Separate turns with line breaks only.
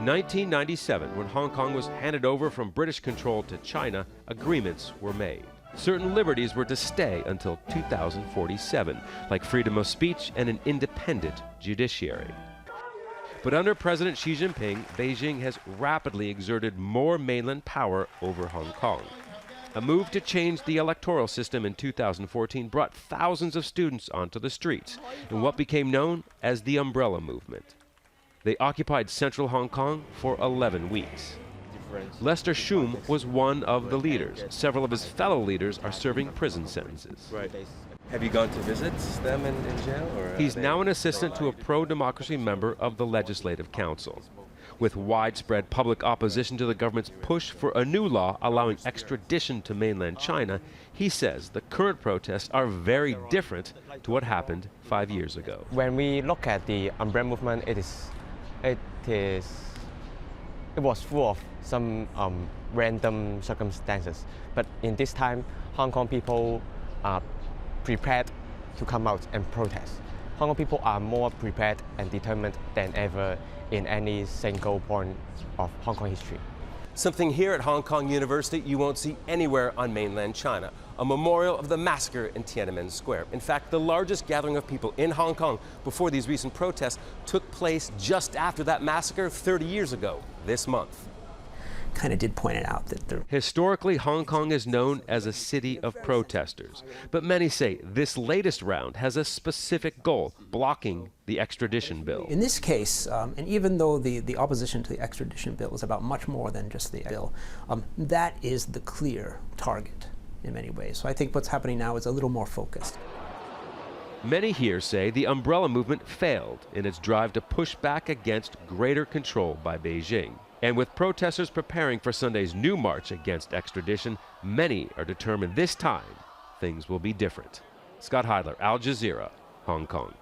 In 1997, when Hong Kong was handed over from British control to China, agreements were made. Certain liberties were to stay until 2047, like freedom of speech and an independent judiciary. But under President Xi Jinping, Beijing has rapidly exerted more mainland power over Hong Kong. A move to change the electoral system in 2014 brought thousands of students onto the streets in what became known as the Umbrella Movement. They occupied central Hong Kong for 11 weeks. Lester Shum was one of the leaders. Several of his fellow leaders are serving prison sentences.
Right. Have you gone to visit them in jail? Or
he's now an assistant to a pro-democracy member of the Legislative Council. With widespread public opposition to the government's push for a new law allowing extradition to mainland China, he says the current protests are very different to what happened 5 years ago.
When we look at the Umbrella Movement, it was full of some random circumstances. But in this time, Hong Kong people are prepared to come out and protest. Hong Kong people are more prepared and determined than ever in any single point of Hong Kong history.
Something here at Hong Kong University you won't see anywhere on mainland China, a memorial of the massacre in Tiananmen Square. In fact, the largest gathering of people in Hong Kong before these recent protests took place just after that massacre 30 years ago, this month.
Kind of did point it out that
historically, Hong Kong is known as a city of protesters. But many say this latest round has a specific goal, blocking the extradition bill.
In this case, and even though the opposition to the extradition bill is about much more than just the bill, that is the clear target in many ways. So I think what's happening now is a little more focused.
Many here say the Umbrella Movement failed in its drive to push back against greater control by Beijing. And with protesters preparing for Sunday's new march against extradition, many are determined this time things will be different. Scott Heidler, Al Jazeera, Hong Kong.